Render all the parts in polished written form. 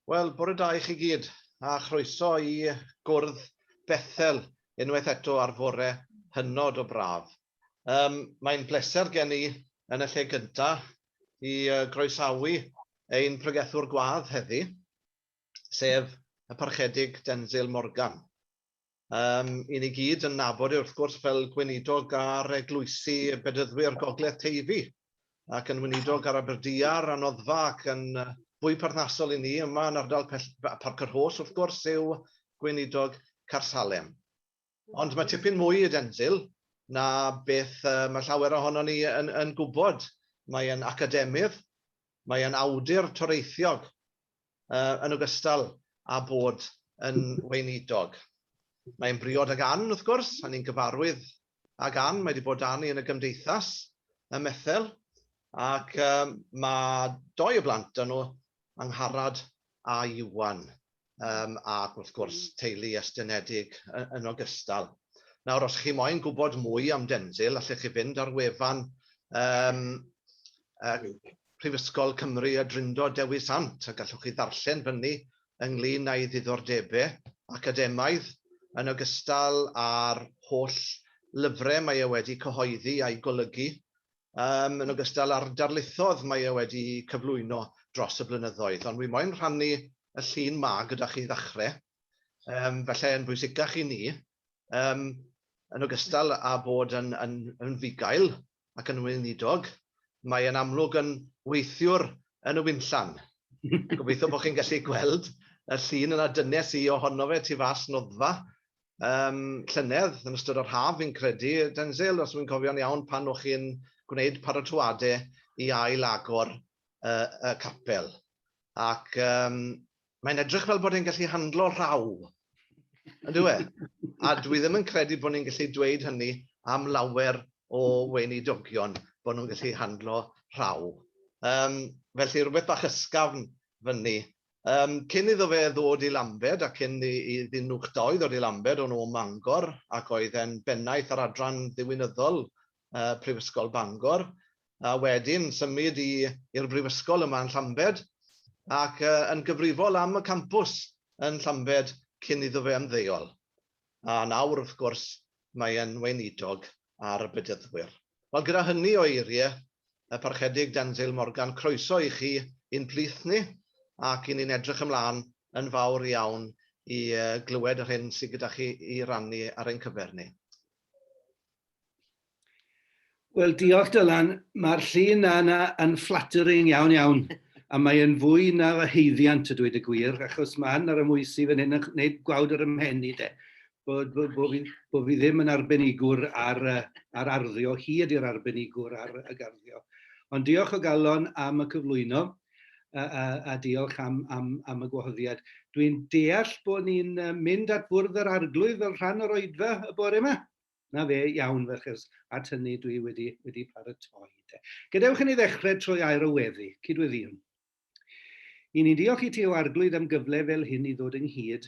Wel, bore da i chi gyd, a chroeso i Gwrdd Bethel, unwaith eto ar fore hynod o braf. Mae'n bleser gen i yn y lle gyntaf i groesawu ein pregethwr gwadd heddi, sef y Parchedig Densil Morgan. I ni gyd yn nabod wrth gwrs fel gweinidog ar eglwysi bedyddwyr Gogledd Teifi, ac yn weinidog ar Aberdiar a Noddfa, ac yn fwy perthnasol i ni yma yn ardal Parc-y-rhos wrth gwrs yw gweinidog Caersalem. Ond mae tipyn mwy i Densil na beth mae llawer ohono ni yn gwybod. Mae yn academydd, mae yn awdur toreithiog yn ogystal â bod yn weinidog. Mae'n briod ag Ann wrth gwrs, a ni'n gyfarwydd ag Ann, mae wedi bod â ni yn y gymdeithas y Methel, ac mae doi o blant yn nhw, Angharad a Iwan, ac wrth gwrs teulu estynedig yn ogystal. Nawr, os chi moyn gwybod mwy am Densil, allech chi fynd ar wefan Prifysgol Cymru a Drindod Dewi Sant, a gallwch chi ddarllen fyny ynglyn â'i ddiddordebau academaidd yn ogystal â'r holl lyfrau mae e wedi cyhoeddi a'i golygu, yn ogystal â'r darlithoedd mae e wedi cyflwyno dros y blynyddoedd. Ond wi moyn rhannu y llun ma gyda chi ddechrau, felly yn bwysicach i ni, yn ogystal â bod yn fugail ac yn weinidog, mae yn amlwg yn weithiwr yn y wynllan. Gobeithio bod chi'n gallu gweld y llun yna dynes i ohono fe tu fas Noddfa, llynedd yn ystod o'r haf fi'n credu, Densil, os wy'n cofio'n iawn pan o'ch chi'n gwneud paratoadau i ail-agor y capel. Ac mae'n edrych fel bod e'n gallu handlo rhaw. Yndw e? A dwi ddim yn credu bod ni'n gallu dweud hynny am lawer o weinidogion bod nhw'n gallu handlo rhaw. Felly rhywbeth bach ysgafn fyny. Cyn iddo fe ddod i Llanbed, a cyn iddyn nhw'ch doi ddod i Llanbed, o'n nhw Mangor, ac oedd e'n bennaeth ar adran ddiwynyddol Prifysgol Bangor, a wedyn symud i'r Brifysgol yma yn Llanbed, ac yn gyfrifol am y campws yn Llanbed cyn iddo fe ymddeol. A nawr, wrth gwrs, mae e'n weinidog ar y bedyddwyr. Wel, gyda hynny o eiriau, y Parchedig Densil Morgan, croeso i chi i'n plith ni, ac i ni'n edrych ymlaen yn fawr iawn i glywed yr hyn sydd gyda chi i rannu ar ein cyfer ni. Wel, diolch Dylan. Mae'r llun yna yn flattering iawn, a mae'n fwy na haeddiant y dweud y gwir, achos mae'n ar y mwysi fan hyn yn gwneud gwawd ar ymhenni de. Bod fi ddim yn arbenigwr ar arddio, hyd i'r arbenigwr ar y garddio. Ond diolch o galon am y cyflwyno, a diolch am y gwahoddiad. Dwi'n deall bod ni'n mynd at bwrdd yr arglwydd fel rhan o'r oedfa y bore yma. Na fe, iawn, felly at hynny dwi wedi paratoi. Gadewch i ni ddechrau trwy air o weddi, cydweddion. I ni'n diolch i ti o arglwydd am gyfle fel hyn i ddod ynghyd.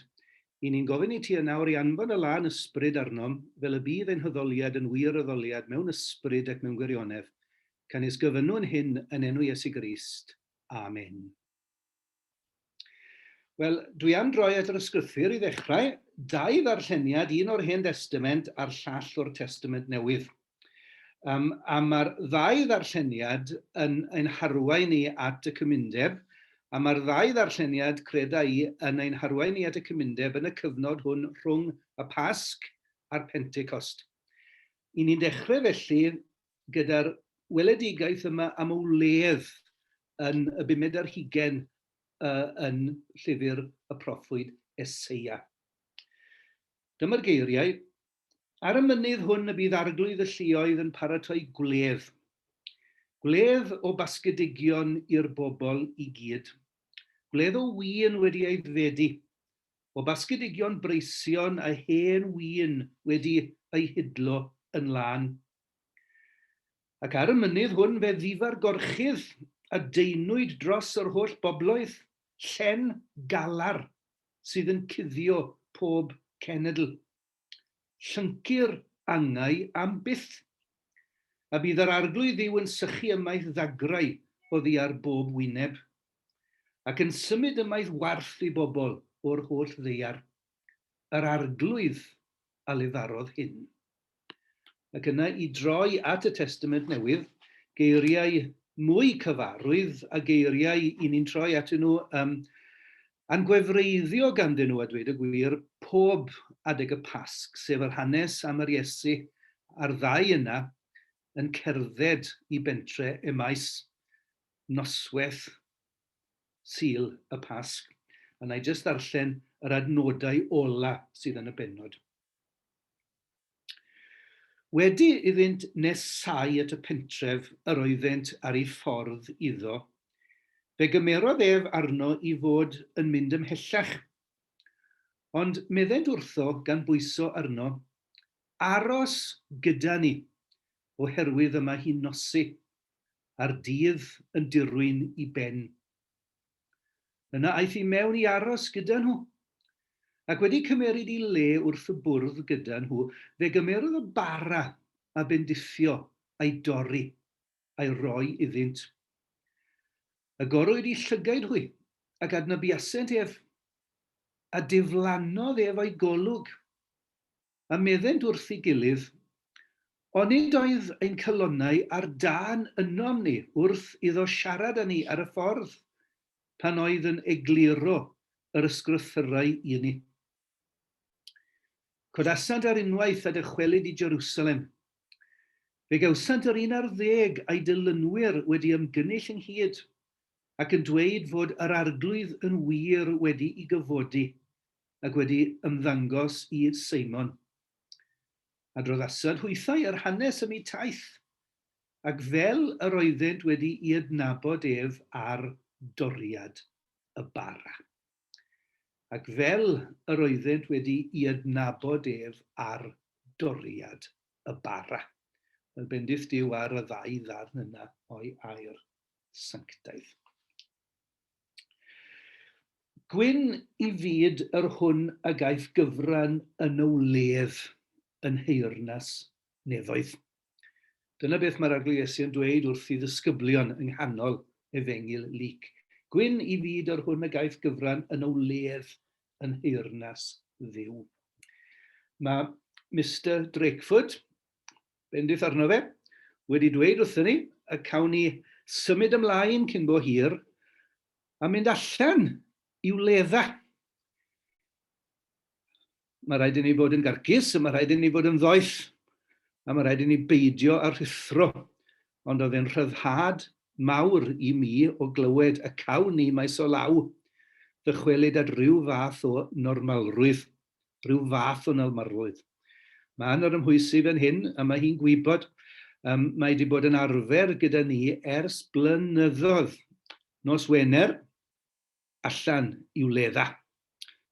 I ni'n gofyn i ti yna o'r i anfon y lan ysbryd arnom, fel y bydd ein hyddoliad yn wir hyddoliad mewn ysbryd ac mewn gwirionedd. Can ysgyfynwn hyn yn enw Iesu Grist. Amen. Wel, dwi am droi at yr ysgrythur i ddechrau, dau ddarlleniad, un o'r Hen Testament a'r llall o'r Testament Newydd. A mae'r ddau ddarlleniad yn harwain ni at y Cymundeb, a mae'r ddau ddarlleniad creda i yn ein harwain ni at y Cymundeb yn y cyfnod hwn rhwng y Pasg a'r Pentecost. I ni'n dechrau felly gyda'r weledigaeth yma am wledd yn y 5 ar 20 yn llyfr y proffwyd Eseia. Dyma'r geiriau. Ar y mynydd hwn y bydd arglwydd y lluoedd yn paratoi gwledd. Gwledd o basgedigion i'r bobl i gyd. Gwledd o win wedi aeddfedu. O basgedigion breision a hen win wedi ei hidlo yn lan. Ac ar y mynydd hwn fe ddifar gorchydd a deinwyd dros yr holl bobloedd, llen galar sydd yn cuddio pob cenedl. Llyncu'r angau am byth, a bydd yr arglwydd ddiw yn sychu ymaith ddagrau oddi ar bob wyneb. ac yn symud ymaith warth i bobl o'r holl ddaear, yr arglwydd a lefarodd hyn. Ac yna i droi at y Testament Newydd, geiriau mwy cyfarwydd a geiriau i ni'n troi atyn nhw a'n gwefreiddio ganddyn nhw a dweud y gwir pob adeg y Pasg, sef yr hanes am yr Iesu a'r ddau yna yn cerdded i bentre Emmaus, noswaith Sul y Pasg. A na i jyst ddarllen yr adnodau ola sydd yn y bennod. Wedi iddynt nesau at y pentref yr oeddent ar ei ffordd iddo, fe gymerodd ef arno i fod yn mynd ymhellach. Ond meddent wrtho gan bwyso arno, aros gyda ni, oherwydd yma hi'n nosi, a'r dydd yn dirwyn i ben. Yna aeth i mewn i aros gyda nhw, ac wedi cymeryd i le wrth y bwrdd gyda nhw, fe gymerodd y bara a bendiffio a'i dorri, a'i roi iddynt. Agorwyd i llygaid hwy, ac adnabiasent ef, a diflannodd ef o'i golwg, a meddent wrth ei gilydd, onid oedd ein cylonnau ar dan ynom ni wrth iddo siarad â ni ar y ffordd, pan oedd yn egluro yr ysgrythyrau i ni. Codasant ar unwaith a dychwelyd i Jerusalem. Fe gawsant yr 11 a'i dilynwyr wedi ymgynnull ynghyd, ac yn dweud fod yr arglwydd yn wir wedi ei gyfodi ac wedi ymddangos i Seimon. A droddasant hwythau yr hanes ym eu taith, ac fel yr oeddent wedi ei adnabod ef ar doriad y bara. Ac fel yr oeddent wedi ei adnabod ef ar doriad y bara. Fel bendith Duw ar y ddau ddarn yna o'i air sanctaidd. Gwyn i fyd yr hwn a gaeth gyfran yn o ledd yn heyrnas nefoedd. Dyna beth mae'r arglwydd Iesu yn dweud wrth i ddisgyblion yng nghanol Efengil Luc. Gwyn i fyd yr hwn a gaeth gyfran yn o ledd yn heyrnas ddiw. Mae Mr Drakeford, bendith arno fe, wedi dweud wrthyn ni y cawn ni symud ymlaen cyn bo hir a mynd allan i'w ledda. Mae rhaid i ni fod yn garcus, a mae rhaid i ni fod yn ddoeth, a mae rhaid i ni beidio a rhithro. Ond oedd e'n rhyddhad mawr i mi o glywed y cawn ni maes o law, ddychwelyd at ryw fath o normalrwydd, ryw fath o normalrwydd. Mae anodd ymhwysig yn hyn, a mae hi'n gwybod, mae wedi bod yn arfer gyda ni ers blynyddoedd. Nos Wener, allan i'w ledda.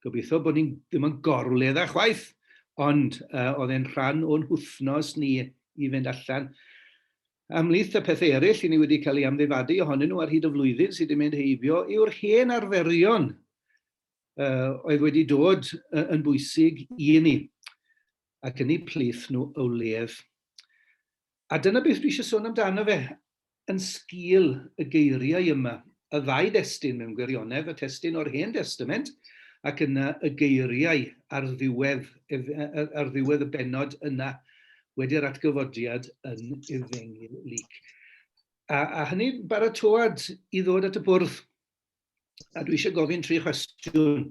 Gobeithio bod ni ddim yn gorledda chwaith, ond oedd e'n rhan o'n wythnos ni i fynd allan. Ymhlith y pethau eraill i ni wedi cael ei amddifadu ohonyn nhw ar hyd y flwyddyn sydd wedi mynd heibio yw'r hen arferion oedd wedi dod yn bwysig i ni, ac yn eu plith nhw o ledd. A dyna beth dwi eisiau sôn amdano fe, yn sgil y geiriau yma, y ddau destun mewn gwirionedd, y testun o'r Hen Testament, ac yna y geiriau ar ddiwedd y bennod yna wedi'r atgyfodiad yn Efengil Luc. A hynny baratoad i ddod at y bwrdd. A dwi eisiau gofyn 3 cwestiwn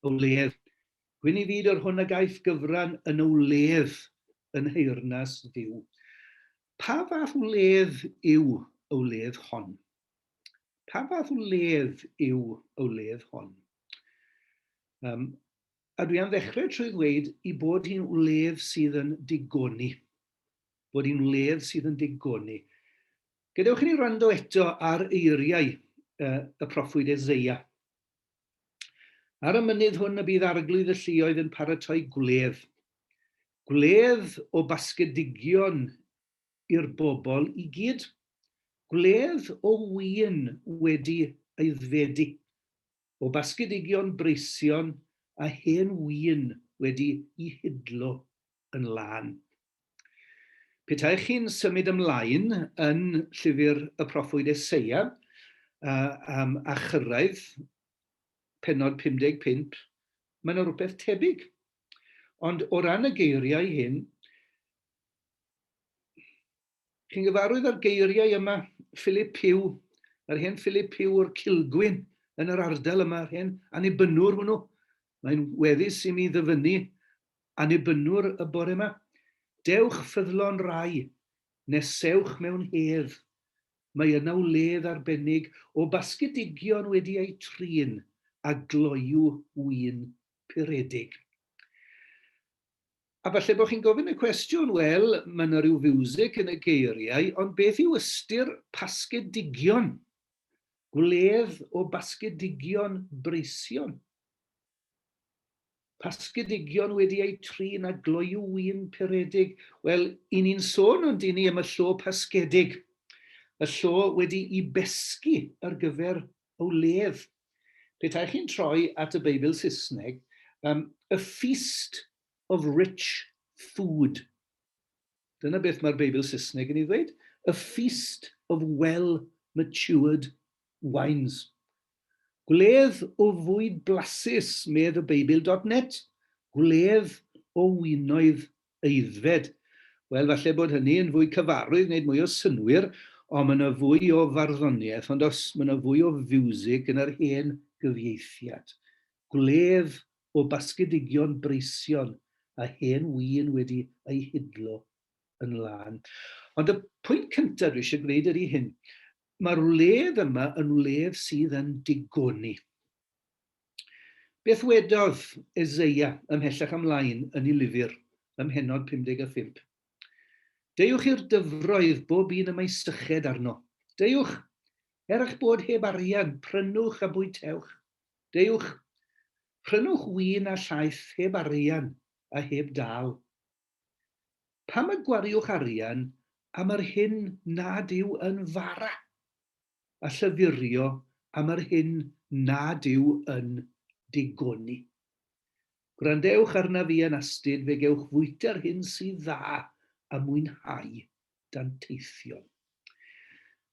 o ledd. Gwyn i fyd o'r hwn a gaeth gyfran yn o ledd yn heyrnas ddiw. Pa fath o ledd yw o ledd hon? Pa fath o ledd yw o ledd hon? A dwi am ddechrau trwy ddweud i bod hi'n ledd sydd yn digoni. Bod hi'n ledd sydd yn digoni. Gadewch i ni wrando eto ar eiriau y proffwyd Eseia. Ar y mynydd hwn y bydd arglwydd y lluoedd yn paratoi gwledd. Gwledd o basgedigion i'r bobl i gyd. Gwledd o win wedi aeddfedu. O basgedigion breision a hen win wedi ei hidlo yn lan. Petaech chi'n symud ymlaen yn llyfr y proffwyd Eseia, a chyrraedd, penod 55, mae yna rhywbeth tebyg. Ond o ran y geiriau hyn, chi'n gyfarwydd ar geiriau yma, Philip Pugh, yr hen Philip Pugh o'r Cilgwyn yn yr ardal yma, yr hen annibynnwr hwnnw. Mae'n weddus i mi ddyfynnu annibynnwr y bore yma. Dewch ffyddlon rai, nesewch mewn hedd. Mae yna wledd arbennig o basgedigion wedi eu trin a gloiw wyn puredig. A falle bod chi'n gofyn y cwestiwn, wel, mae yna rhyw fiwsig yn y geiriau, ond beth yw ystyr basgedigion? Gwledd o basgedigion breision. Basgedigion wedi eu trin a gloiw wyn puredig. Wel, i ni'n sôn ond i ni am y llo pasgedig. Y llo wedi i besgu ar gyfer o wledd. Petai chi'n troi at y Beibl Saesneg, a feast of rich food. Dyna beth mae'r Beibl Saesneg yn ei ddweud. A feast of well-matured wines. Gwledd o fwyd blasus, medd y Beibl.net. Gwledd o wynoedd eiddfed. Wel, falle bod hynny yn fwy cyfarwydd, wneud mwy o synwyr, ond mae yna fwy o farddoniaeth, ond os mae yna fwy o fiwsig yn yr hen gyfieithiad. Gwledd o basgedigion breision a hen wyn wedi ei hidlo yn lan. Ond y pwynt cyntaf dwi eisiau gwneud ydy hyn. Mae'r wledd yma yn wledd sydd yn digoni. Beth wedodd Eseia ymhellach ymlaen yn ei lyfr ym mhennod 55? Deiwch i'r dyfroedd bob un y mae syched arno. Deiwch, eich bod heb arian, prynwch a bwytewch. Deiwch, prynwch wyn a llaeth heb arian a heb dal. Pam y gwariwch arian am yr hyn nad yw yn fara, a llyfurio am yr hyn nad yw yn digoni. Gwrandewch arna fi yn astyd, fe gewch fwyta'r hyn sydd dda a mwynhau dan teithion.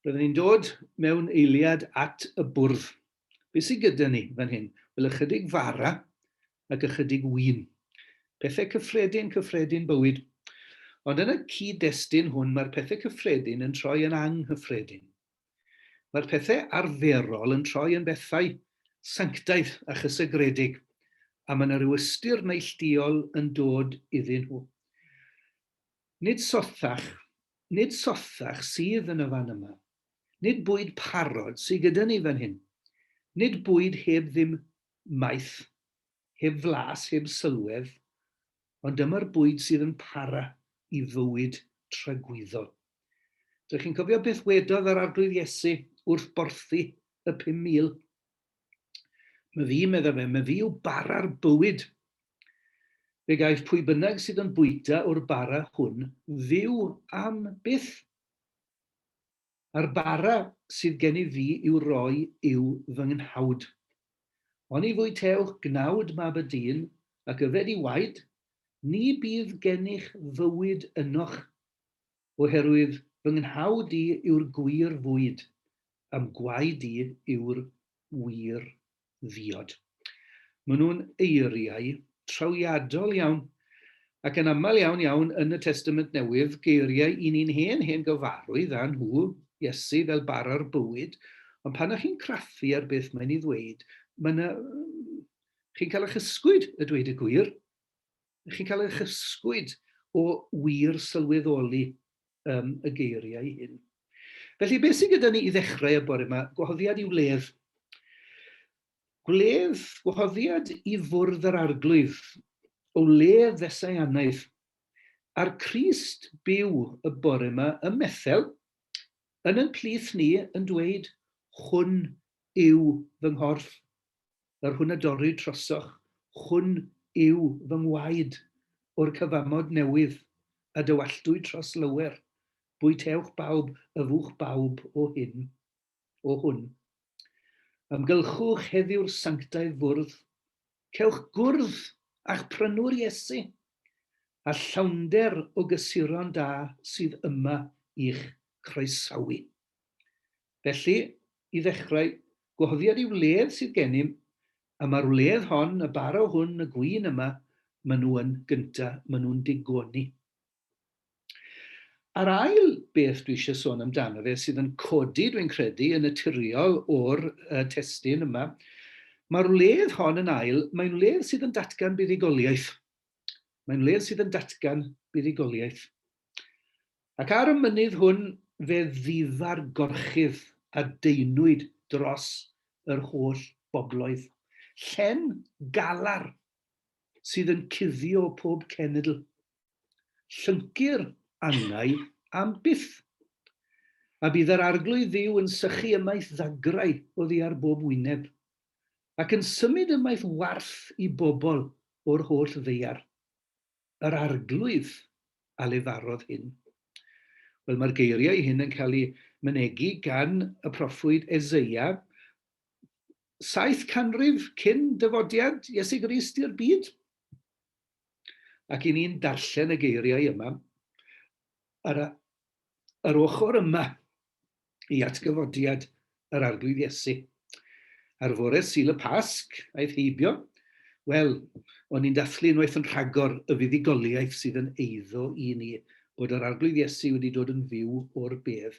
Byddwn ni'n dod mewn eiliad at y bwrdd. Be sydd gyda ni fan hyn? Wel, ychydig fara ac ychydig wyn. Pethau cyffredin bywyd. Ond yn y cyd-destun hwn, mae'r pethau cyffredin yn troi yn anghyffredin. Mae'r pethau arferol yn troi yn bethau sanctaidd a chysegredig, a mae yna ryw ystyr neilltuol yn dod iddyn nhw. Nid sothach sydd yn y fan yma. Nid bwyd parod sydd gyda ni fan hyn. Nid bwyd heb ddim maith, heb flas, heb sylwedd, ond dyma'r bwyd sydd yn para i fywyd tragwyddol. Rydych chi'n cofio beth wedodd yr arglwydd Iesu wrth borthi y 5,000? Mae fi yw bara'r bywyd. Fe gaeth pwy bynnag sydd yn bwyta o'r bara hwn fyw am byth. A'r bara sydd gen I fi i'w roi yw fy nghnhawd. Ond I fwytewch gnawd mab y dyn ac yfed I waed, ni bydd gennych fywyd ynoch, oherwydd fy nghnhawd I yw'r gwir fwyd, am gwaed I yw'r wir ddiod. Maen nhw'n eiriau trawiadol iawn, ac yn aml iawn yn y Testament Newydd, geiriau I ni'n hen gyfarwydd â nhw, Iesu fel bara'r bywyd, ond pan ych chi'n craffu ar beth mae'n ei ddweud, chi'n cael eich ysgwyd y dweud y gwir, chi'n cael eich ysgwyd o wir sylweddoli y geiriau hyn. Felly, beth sydd gyda ni I ddechrau y bore yma? Gwahoddiad I wledd. Gwahoddiad I fwrdd yr arglwydd, o wledd ddesaianaidd. A'r Crist byw y bore yma ym Bethel, yn ein plith ni yn dweud, hwn yw fy nghorff, yr hwn a dorri trosoch, hwn yw fy ngwaed o'r cyfamod newydd, a dywalltwy tros lywer, bwytewch bawb, yfwch bawb o hwn. Ymgylchwch heddiw'r sanctaidd fwrdd, cewch gwrdd a'ch prynwr Iesu, a llawnder o gysuron da sydd yma i'ch croesawu. Felly, i ddechrau, gwahoddiad i'w wledd sydd gennym, a mae'r wledd hon, y baro hwn, y gwyn yma, maen nhw yn gynta, maen nhw'n digoni. A'r ail beth dwi eisiau sôn amdano fe sydd yn codi, dwi'n credu, yn naturiol o'r testun yma, mae'r wledd hon yn ail, mae'n wledd sydd yn datgan buddugoliaeth. Mae'n wledd sydd yn datgan buddugoliaeth. Ac ar y mynydd hwn, fe ddifar gorchydd a deinwyd dros yr holl bobloedd. Llen galar sydd yn cuddio pob cenedl. Llyncu'r angau am byth. A bydd yr arglwydd ddiw yn sychu ymaith ddagrau oddi ar bob wyneb, ac yn symud ymaith warth i bobl o'r holl ddeiar. Yr arglwydd a lefarodd hyn. Wel, mae'r geiriau hyn yn cael eu mynegu gan y proffwyd Eseia 7 canrif cyn dyfodiad Iesu Grist i'r byd. Ac i ni'n darllen y geiriau yma ar ochr yma i atgyfodiad yr arglwydd Iesu. Ar fore Sul y Pasg, aeth heibio, wel, o'n i'n dathlu unwaith yn rhagor y fuddugoliaeth sydd yn eiddo i ni, bod yr arglwydd Iesu wedi dod yn fyw o'r bedd.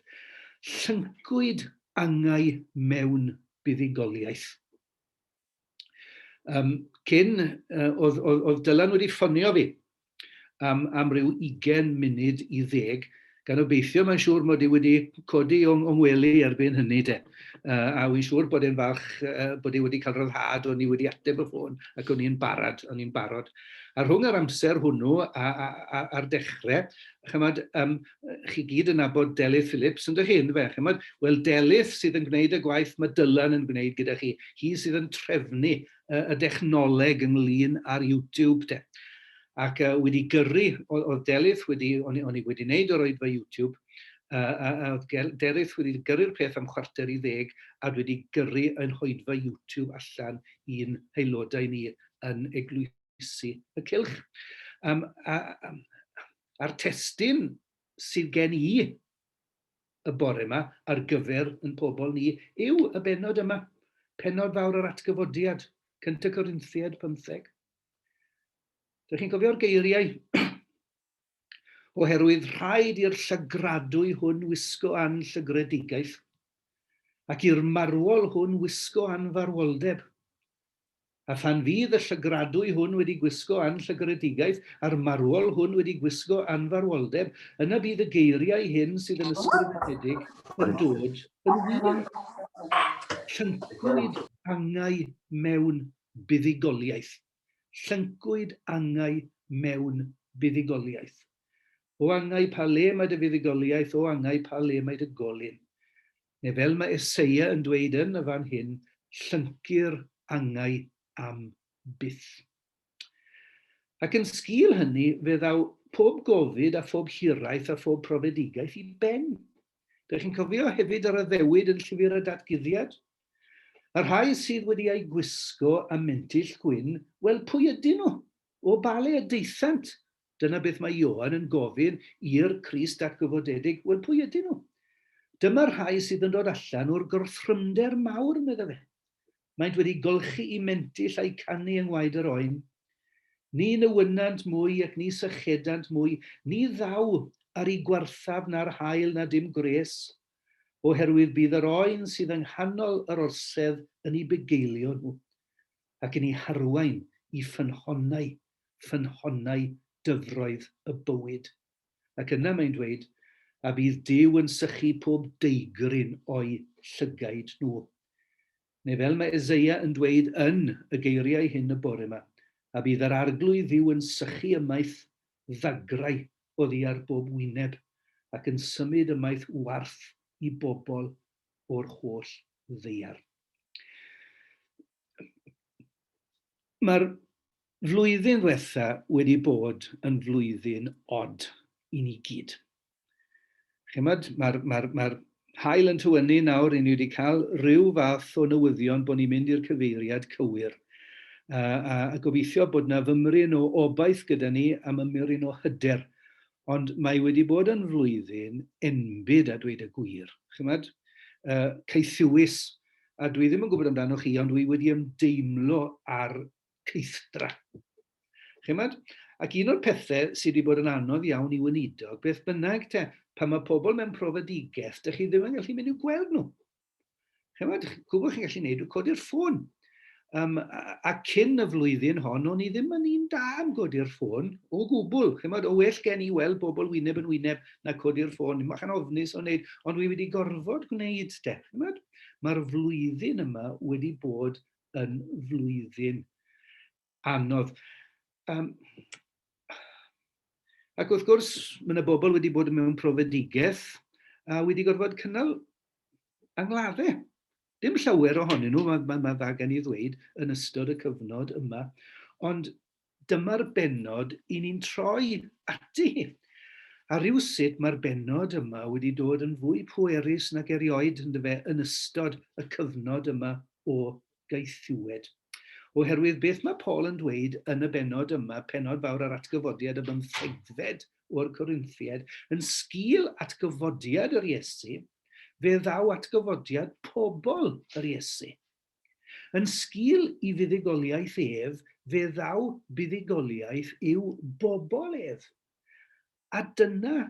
Llyncwyd angau mewn buddugoliaeth. Oedd Dylan wedi ffonio fi am ryw 20 munud i 10, gan obeithio mae'n siŵr mod i wedi codi o'n wely erbyn hynny de. A wy'n siŵr bod e'n falch bod i wedi cael ryddhad, o'n i wedi ateb y ffôn ac o'n i'n barod. A rhwng yr amser hwnnw a'r dechrau, chi gyd yn nabod Delyth Phillips yn dych hyn fe. Wel, Delyth sydd yn gwneud y gwaith mae Dylan yn gwneud gyda chi. Hi sydd yn trefnu y dechnoleg ynglyn ar YouTube de. Ac wedi gyrru, oedd Delyth o'n i wedi wneud o'r oedfa YouTube, oedd Delyth wedi gyrru'r peth am 9:45 a wedi gyrru yn hoedfa YouTube allan i'n aelodau ni yn eglwysu y cylch. A'r testun sydd gen i y bore yma ar gyfer yn pobl ni yw y bennod yma, pennod fawr yr atgyfodiad, 1 Corinthiaid 15. Rydych chi'n cofio'r geiriau? Oherwydd rhaid i'r llygradwy hwn wisgo an llygredigaeth, ac i'r marwol hwn wisgo an farwoldeb. A phan fydd y llygradwy hwn wedi gwisgo an llygredigaeth, a'r marwol hwn wedi gwisgo an farwoldeb, yna bydd y geiriau hyn sydd yn ysgrifenedig yn dod yn wir. Llyncwyd angau mewn buddugoliaeth. Llyncwyd angau mewn buddugoliaeth. O angau pa le mae dy fuddugoliaeth, o angau pa le mae dy golyn. Neu fel mae Eseia yn dweud yn y fan hyn, llyncu'r angau am byth. Ac yn sgil hynny, fe ddaw pob gofid a phob hiraeth a phob profedigaeth i ben. Rydych chi'n cofio hefyd yr addewid yn llyfr y datguddiad? Yr rhai sydd wedi ei gwisgo a mentyll gwyn, wel, pwy ydyn nhw? O bale y deithant. Dyna beth mae Ioan yn gofyn i'r Crist atgyfodedig. Wel, pwy ydyn nhw? Dyma'r rhai sydd yn dod allan o'r gwrthrymder mawr, medda fe. Maent wedi golchi i mentyll a'i canu yng ngwaed yr oen. Ni nywynant mwy ac ni sychedant mwy, ni ddaw ar ei gwarthaf na'r hael na dim gres, oherwydd bydd yr oen sydd yng nghanol yr orsedd yn ei bugeilio nhw, ac yn ei harwain i ffynhonnau dyfroedd y bywyd. Ac yna mae'n dweud, a bydd Duw yn sychu pob deigryn o'i llygaid nhw. Neu fel mae Eseia yn dweud yn y geiriau hyn y bore yma, a bydd yr arglwydd Dduw yn sychu ymaith ddagrau oddi ar bob wyneb, ac yn symud ymaith warth i bobl o'r holl ddeiar. Mae'r flwyddyn ddiwetha wedi bod yn flwyddyn od i ni gyd. Mae'r hael yn tywynnu nawr, i ni wedi cael rhyw fath o newyddion bod ni'n mynd i'r cyfeiriad cywir. A gobeithio bod yna fymryn o obaith gyda ni am ymryn o hyder. Ond mae wedi bod yn flwyddyn enbyd a dweud y gwir. ceithiwys, a dwi ddim yn gwybod amdano chi, ond dwi wedi ymdeimlo ar ceithdra. Chymod? Ac un o'r pethau sydd wedi bod yn anodd iawn i weinidog, beth bynnag te, pan mae pobl mewn profedigaeth, dych chi ddim yn gallu mynd i'w gweld nhw. Chymod? Gwybod chi'n gallu gwneud, codi'r ffôn. A cyn y flwyddyn hon, o'n i ddim yn un da am codi'r ffôn o gwbl. Chymod, o well gen i weld bobl wyneb yn wyneb na codi'r ffôn. Mae'n ofnus o wneud, ond dwi wedi gorfod gwneud te. Chymod? Mae'r flwyddyn yma wedi bod yn flwyddyn anodd. Ac wrth gwrs, mae yna bobl wedi bod mewn profedigaeth a wedi gorfod cynnal angladdau. Dim llawer ohonyn nhw, mae dda gen i ddweud, yn ystod y cyfnod yma, ond dyma'r benod i ni'n troi ati. A rhywsut mae'r benod yma wedi dod yn fwy pwerus nag erioed yn ystod y cyfnod yma o gaethiwed. Oherwydd beth mae Paul yn dweud yn y benod yma, penod fawr ar atgyfodiad y 15fed o'r Corinthiaid, yn sgil atgyfodiad yr Iesu, fe ddaw atgyfodiad pobl yr Iesu. Yn sgil i fuddugoliaeth ef, fe ddaw buddugoliaeth yw bobl ef. A dyna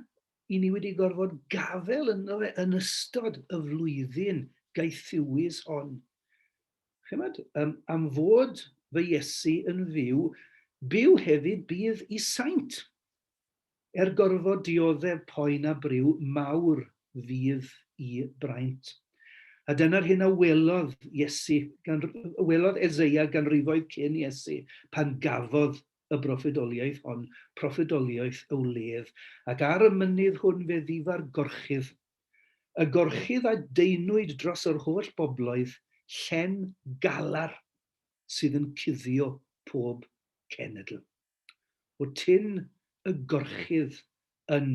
i ni wedi gorfod gafel yn ystod y flwyddyn gaethiwys hon. Chymod, am fod fy Iesu yn byw hefyd bydd i saint. Gorfod dioddef poen a briw mawr fydd i braint. A dyna'r hyn a welodd Eseia ganrifoedd cyn Iesu pan gafodd y broffedoliaeth hon, proffedoliaeth ywledd. Ac ar y mynydd hwn fe ddifar gorchydd. Y gorchydd a deinwyd dros yr holl bobloedd, llen galar sydd yn cuddio pob cenedl. O tyn y gorchydd yn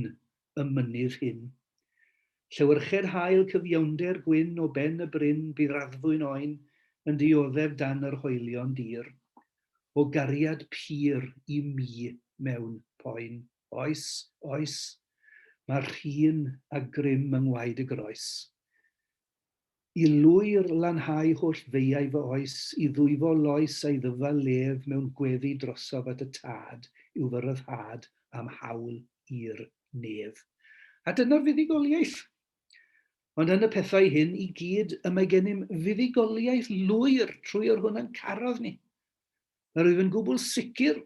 y mynydd hyn. Llewyrched hael cyfiawnder gwyn o ben y bryn bydd raddfwyn oen yn dioddef dan yr hoelion dir. O gariad pur i mi mewn poen. Oes, oes, mae'r rhyn a grym yng ngwaed y groes. I lwyr lanhau holl feiau fy oes, i ddwyfo loes a'i ddyfa lef mewn gweddi drosof at y tad, yw fy ryddhad am hawl i'r nef. A dyna'r fuddugoliaeth. Ond yn y pethau hyn i gyd, y mae gennym fuddugoliaeth lwyr trwy'r hwnna'n carodd ni. A rwyf yn gwbl sicr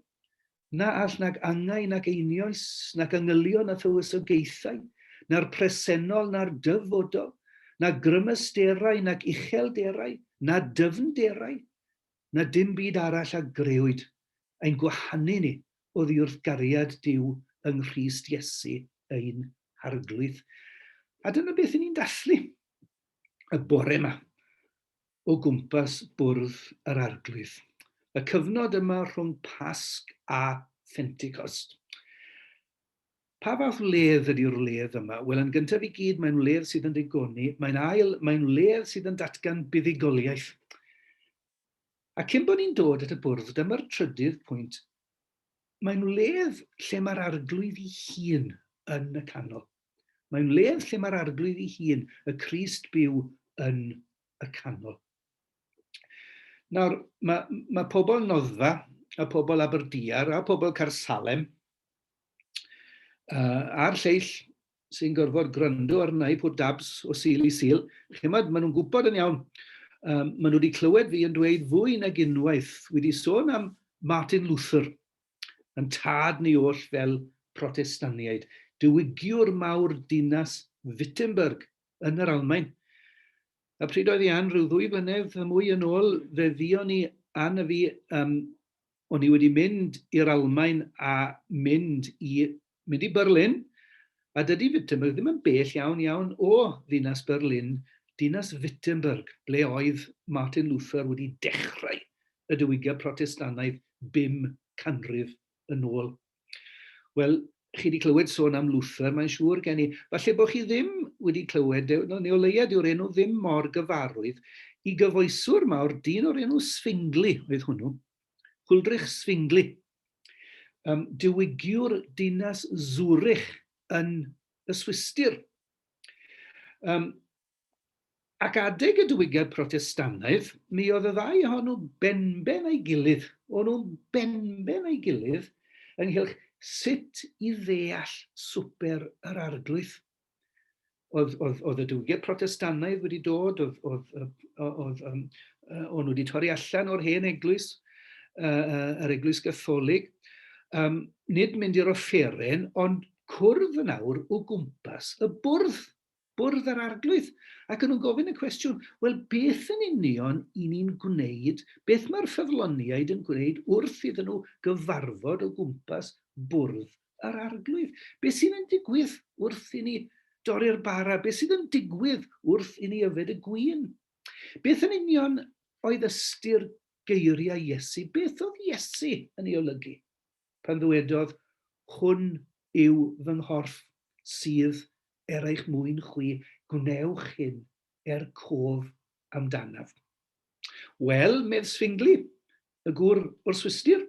na all nag angau nag einioes, nag angylion a thywysogaethau, na'r presennol na'r dyfodol, na grymasterau nag uchelderau, na dyfnderau, na dim byd arall a grewyd, ein gwahanu ni oddi wrth gariad Duw yng Nghrist Iesu ein harglwydd. A dyna beth ni'n dathlu y bore yma o gwmpas bwrdd yr arglwydd. Y cyfnod yma rhwng Pasg a Pentecost. Pa fath ledd ydy'r ledd yma? Wel, yn gyntaf i gyd, mae'n ledd sydd yn digoni. Mae'n ledd sydd yn datgan buddugoliaeth. A cyn bod ni'n dod at y bwrdd, dyma'r trydydd pwynt. Mae'n ledd lle mae'r arglwydd i hun yn y canol. Mae'n ledd lle mae'r arglwydd i hun, y Crist byw yn y canol. Nawr, mae pobl Noddfa, a pobl Aberdiar, a pobl Carsalem, a'r lleill sy'n gorfod gryndo arna i pwt dabs o sil i sil, chymod, maen nhw'n gwybod yn iawn. Maen nhw wedi clywed fi yn dweud fwy nag unwaith. Wedi sôn am Martin Luther, yn tad ni oll fel Protestaniaid. Diwygiwr mawr dinas Wittenberg yn yr Almaen. A pryd oedd i an rhyw 2 blynedd mwy yn ôl, fe ddion ni an y fi, o'n i wedi mynd i'r Almaen a mynd i Berlin, a dydy Wittenberg ddim yn bell iawn o ddinas Berlin, dinas Wittenberg, ble oedd Martin Luther wedi dechrau y diwygiad Protestanaidd 5 canrif yn ôl. Wel, chi wedi clywed sôn am Luther, mae'n siŵr gen i. Falle bod chi ddim wedi clywed, neu o leia dyw'r enw ddim mor gyfarwydd, i gyfoeswr mawr, dyn o'r enw Sfingli oedd hwnnw, Chwldrych Sfingli. Diwygiwr dinas Zurich yn y Swistir. Ac adeg y diwygiad Protestannaidd, mi oedd y ddau ohonyn nhw benben ei gilydd. O'n nhw'n benben ei gilydd ynghylch sut i ddeall swper yr arglwydd. Oedd y diwygiad Protestannaidd wedi dod, o'n nhw wedi torri allan o'r hen eglwys, yr eglwys Gatholig. Nid mynd i'r offeren, ond cwrdd yn awr o gwmpas y bwrdd yr arglwydd. Ac yn nhw'n gofyn y cwestiwn, wel, beth yn union i ni'n gwneud, beth mae'r ffyddloniaid yn gwneud wrth iddyn nhw gyfarfod o gwmpas bwrdd yr arglwydd? Beth sy'n yn digwydd wrth i ni dorri'r bara? Beth sydd yn digwydd wrth i ni yfed y gwin? Beth yn union oedd ystyr geiriau Iesu? Beth oedd Iesu yn ei olygu pan ddwedodd, hwn yw fy nghorff sydd eich mwyn chwi, gwnewch hyn cof amdanaf. Wel, medd Sfingli, y gŵr o'r Swistir,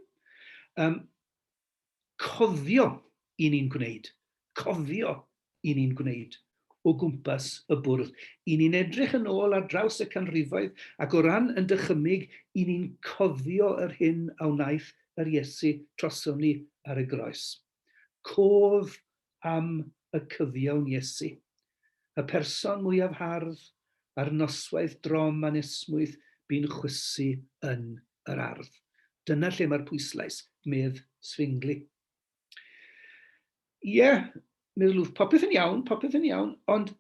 cofio i ni'n gwneud o gwmpas y bwrdd. I ni'n edrych yn ôl ar draws y canrifoedd ac o ran yn dychymyg i ni'n cofio yr hyn a wnaeth yr Iesu troson ni ar y groes. Cof am y cyfiawn Iesu, y person mwyaf hardd a'r noswaith drom anesmwyth bu'n chwysu yn yr ardd. Dyna lle mae'r pwyslais, medd Sfingli. Ie, meddwl, popeth yn iawn, ond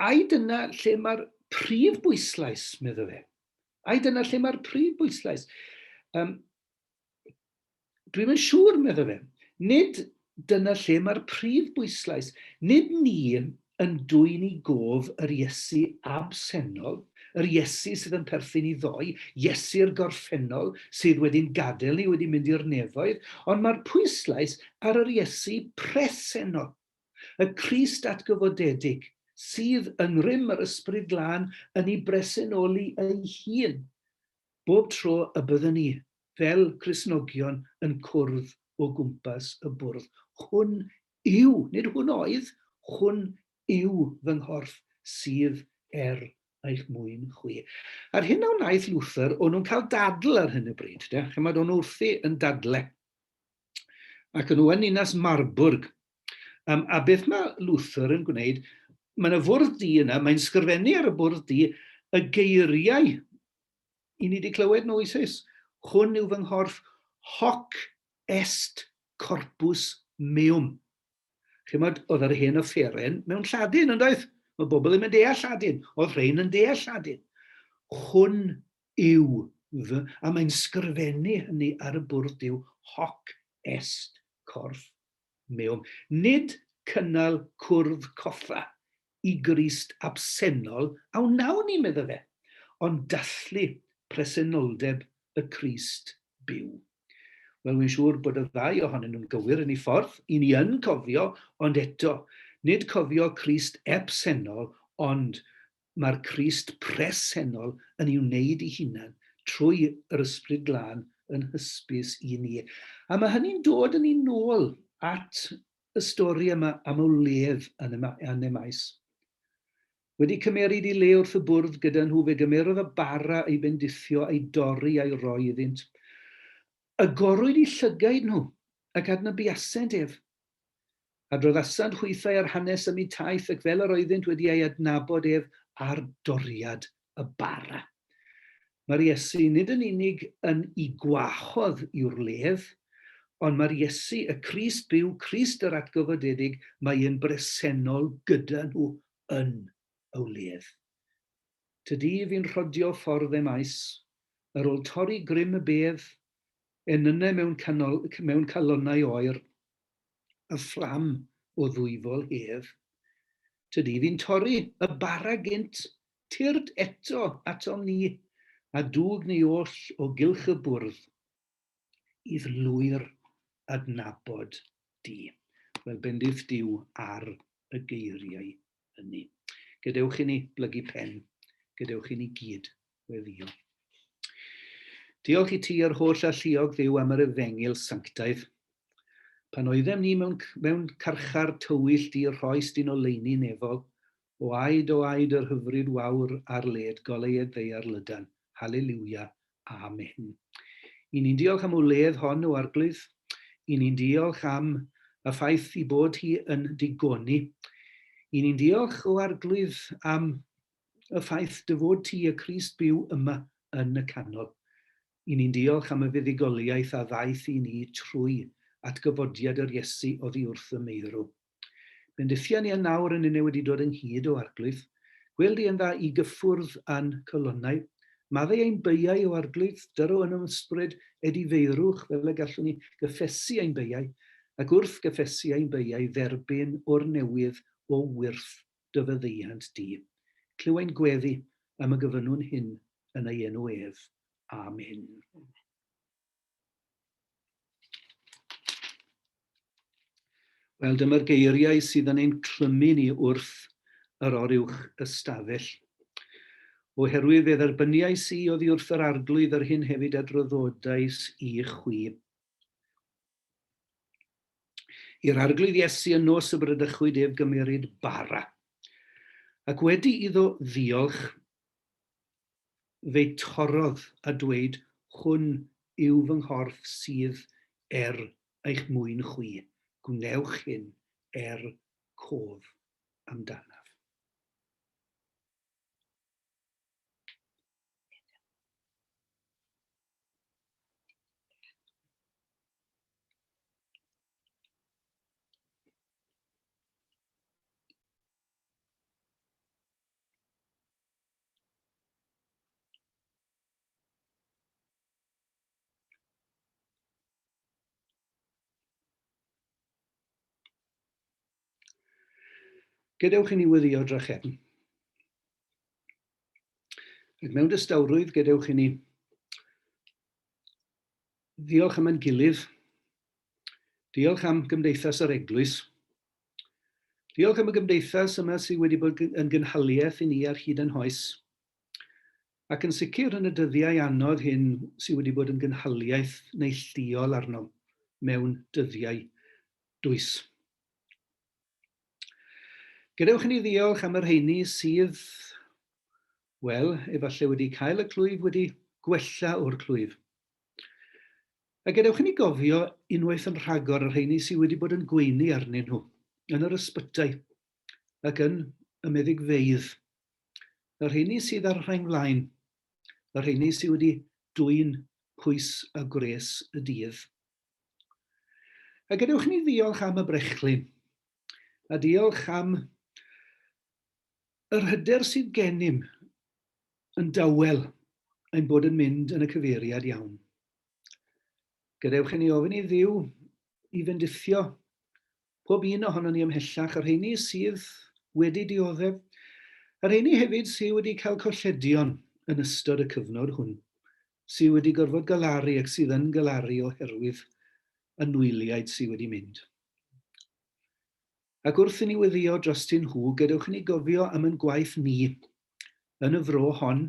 ai dyna lle mae'r prif bwyslais, meddwl fe? Ai dyna lle mae'r prif bwyslais? Dwi'n yn siŵr, meddwl fe. Nid dyna lle mae'r prif bwyslais. Nid ni yn dwyn i gof yr Iesu absennol, yr Iesu sydd yn perthyn i ddoi, Iesu'r gorffennol sydd wedi'n gadael ni, wedi mynd i'r nefoedd, ond mae'r pwyslais ar yr Iesu presennol, y Crist atgyfodedig, sydd yn rym yr Ysbryd Glân yn ei bresennoli ei hun. Bob tro y byddwn ni, fel Cristnogion, yn cwrdd o gwmpas y bwrdd. Hwn yw, nid hwn oedd, hwn yw fy nghorff sydd eich mwyn chwi. Ar hyn o wnaeth Luther, o'n nhw'n cael dadl ar hyn y bryd. Chymod, o'n nhw wrthi yn dadle. Ac o'n nhw yn Ninas Marburg. A beth mae Luther yn gwneud, mae yna fwrdd di yna, mae'n sgrifennu ar y bwrdd di, y geiriau i ni wedi clywed nhw eisoes. Hwn yw fy nghorff, hoc est corpus meum. Chymod, oedd yr hen offeren mewn Lladin, yn doedd? Mae bobl ddim yn deall Lladin. Oedd rhain yn deall Lladin. Hwn yw fy... A mae'n sgrifennu hynny ar y bwrdd yw hoc est corff meum. Nid cynnal cwrdd coffa i Grist absennol, a wnawn ni meddwl fe, ond dathlu presenoldeb y Crist byw. Wel, wy'n siŵr bod y ddau ohonyn nhw'n gywir yn ei ffordd, i ni yn cofio, ond eto, nid cofio Crist ebsennol, ond mae'r Crist presennol yn ei wneud ei hunan trwy yr Ysbryd Glân yn hysbys i ni. A mae hynny'n dod yn ei nôl at y stori yma am o ledd yn y maes. Wedi cymeryd i le wrth y bwrdd gyda nhw, fe gymerodd y bara ei bendithio, ei dorri a'i roi iddynt. Agorwyd i llygaid nhw ac adnabiasent ef. Adroddasant hwythau ar hanes am ei taith ac fel yr oeddent wedi ei adnabod ef ar doriad y bara. Mae'r Iesu nid yn unig yn ei gwahodd i'w ledd, ond mae'r Iesu, y Crist byw, Crist yr atgyfodedig, mae e'n bresennol gyda nhw yn y ledd. Tydi fi'n rhodio ffordd e maes, ar ôl torri grym y bedd, enynau mewn calonnau oer, y fflam o ddwyfol hedd. Tydi fi'n torri y bara gynt, tyrd eto atom ni, a dŵg neu oll o gylch y bwrdd, idd lwyr adnabod di. Wel, bendith diw ar y geiriau hynny. Gadewch i ni blygu pen, gadewch i ni gyd weddio. Diolch i ti ar holl alluog Dduw am yr efengil sanctaidd. Pan oeddem ni mewn carchar tywyll di rhoes di'n oleuni nefol, O aid yr hyfryd wawr ar led, goleued ddeiar lydan. Halleluia. Amen. I ni'n diolch am wledd hon o arglwydd. I ni'n diolch am y ffaith i bod hi yn digoni. I ni'n diolch o arglwydd am y ffaith dy fod ti y Crist byw yma yn y canol. I ni'n diolch am y fuddigoliaeth a ddaeth i ni trwy atgyfodiad yr Iesu oddi wrth y meddrw. Bendithia ni yn nawr yn unig wedi dod ynghyd o arglwydd. Gweld i yn dda i gyffwrdd a'n colonnau. Maddau ein beiau o arglwydd, dyro yn ymysbryd edifeirwch fel y gallwn ni gyffesu ein beiau, ac wrth gyffesu ein beiau dderbyn o'r newydd o wyrth dy fyddeiant di. Clywai'n gweddi am y gyfynwn hyn yn ei enw ef. Amen. Wel, dyma'r geiriau sydd yn ein clymu ni wrth yr oruwch ystafell. Oherwydd fe dderbyniais i oddi wrth yr arglwydd ar hyn hefyd adroddodais i chwi. I'r arglwydd Iesu yn nos y brydychwyd ef gymeryd bara. Ac wedi iddo ddiolch, fe torodd a dweud, hwn yw fy nghorff sydd eich mwyn chwi. Gwnewch hyn cof amdanaf. Gadewch i ni weddio drachefn. Ac mewn dystawrwydd gadewch i ni ddiolch am ein gilydd. Diolch am Gymdeithas yr Eglwys. Diolch am y gymdeithas yma sydd wedi bod yn gynhaliaeth i ni ar hyd yn hoes. Ac yn sicr yn y dyddiau anodd hyn sydd wedi bod yn gynhaliaeth neilltuol arno mewn dyddiau dwys. Gadewch i ni ddiolch am yr rheini sydd, wel, efallai wedi cael y clwyf wedi gwella o'r clwyf. A gadewch i ni gofio unwaith yn rhagor yr rheini sydd wedi bod yn gweini arnyn nhw, yn yr ysbytau ac yn y meddygfeydd. Yr rheini sydd ar rhain flaen, yr rheini sydd wedi dwyn pwys a gwres y dydd. A gadewch i ni ddiolch am y brechlyn, a diolch am yr hyder sydd gennym yn dawel ein bod yn mynd yn y cyfeiriad iawn. Gadewch i ni ofyn i Dduw i fendithio pob un ohono ni ymhellach, yr rheini sydd wedi dioddef, yr rheini hefyd sydd wedi cael colledion yn ystod y cyfnod hwn, sydd wedi gorfod galaru ac sydd yn galaru oherwydd y nwyliaid sydd wedi mynd. Ac wrth i ni weddio drostyn nhw, gadewch i ni gofio am ein gwaith ni yn y fro hon,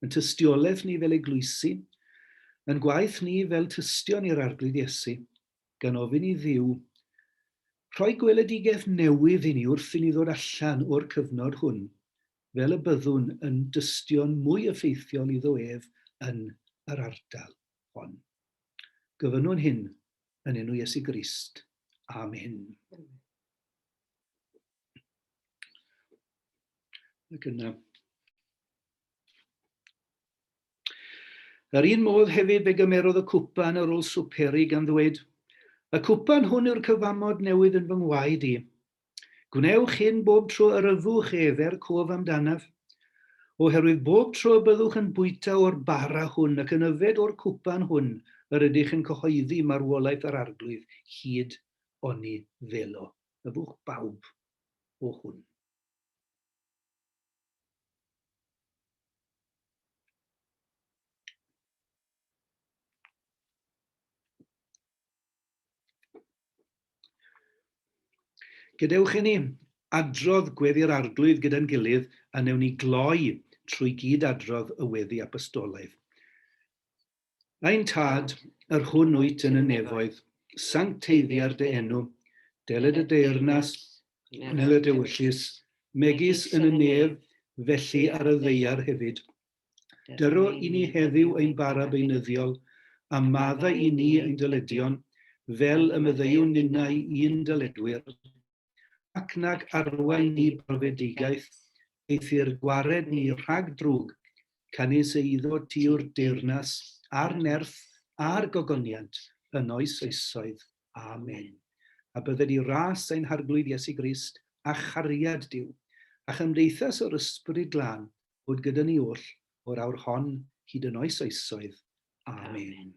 yn tystiolaeth ni fel eglwysi, yn gwaith ni fel tystion i'r arglwydd Iesu, gan ofyn i Dduw, rhoi gweledigaeth newydd i ni wrth i ni ddod allan o'r cyfnod hwn, fel y byddwn yn dystion mwy effeithiol iddo ef yn yr ardal hon. Gyfynwn hyn yn enw Iesu Grist. Amen. Ac yna. Yr un modd hefyd fe gymerodd y cwpan ar ôl swperi gan ddweud, y cwpan hwn yw'r cyfamod newydd yn fy ngwaed i. Gwnewch hyn bob tro yrfwch efer cof amdanaf, oherwydd bob tro byddwch yn bwyta o'r bara hwn ac yn yfed o'r cwpan hwn, yr ydych yn cyhoeddi marwolaeth yr arglwydd hyd oni felo. Yfwch bawb o hwn. Gadewch i ni adrodd gweddi'r arglwydd gyda'n gilydd a newn ni gloi trwy gyd adrodd y weddi apostolaidd. Ein tad, yr hwn wyt yn y nefoedd, sancteiddiar dy enw, deled y deyrnas, nel y dewyllus, megis yn y nef, felly ar y ddeiar hefyd. Dyro i ni heddiw ein bara beunyddiol, a madda i ni ein dyledion, fel y meddeiwn ninnau un dyledwyr, ac nag arwain ni profedigaeth, eithir gwared ni rhag drwg, cynnes eiddo tiwr deyrnas, a'r nerth, a'r gogoniant, yn oes oesoedd. Amen. A bydded i ras ein harglwydd Iesu Grist, a chariad Duw, a chymdeithas o'r ysbryd glân, bod gyda ni oll, o'r awr hon hyd yn oes oesoedd. Amen.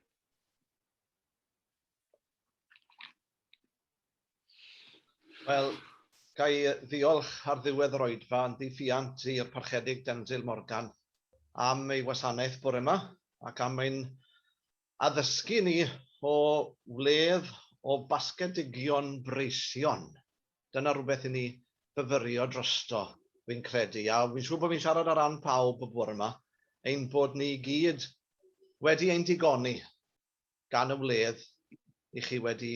Wel, gai ddiolch ar ddiwedd yr oedfa yn ddiffiant i'r Parchedig Densil Morgan am ei wasanaeth bore yma ac am ein addysgu ni o wledd o basgedigion breision. Dyna rhywbeth i ni fyfyrio drosto, fi'n credu. A fi'n siŵr bod fi'n siarad ar ran pawb y bore yma, ein bod ni gyd wedi ein digoni gan y wledd i chi wedi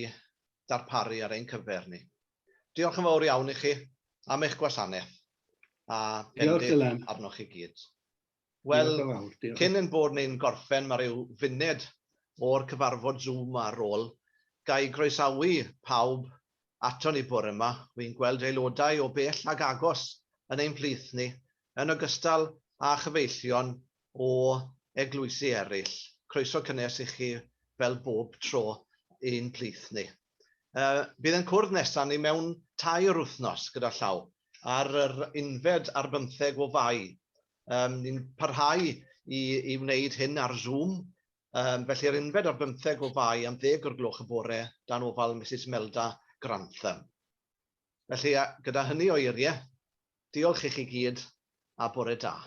darparu ar ein cyfer ni. Diolch yn fawr iawn i chi am eich gwasanaeth a bendith arnoch chi gyd. Wel, cyn ein bod ni'n gorffen, mae ryw funed o'r cyfarfod Zoom ar ôl, gai groesawu pawb ato ni bore yma. Wy'n gweld aelodau o bell ag agos yn ein plith ni, yn ogystal â chyfeillion o eglwysi eraill. Croeso cynnes i chi fel bob tro ein plith ni. Bydd yn cwrdd nesaf ni mewn 2 wythnos gyda llaw ar yr unfed ar 15 o Fai. Ni'n parhau i wneud hyn ar Zoom, felly yr unfed ar 15 o Fai am 10 o'r gloch y bore dan ofal Mrs Melda Grantham. Felly gyda hynny o eiriau, diolch i chi gyd a bore da.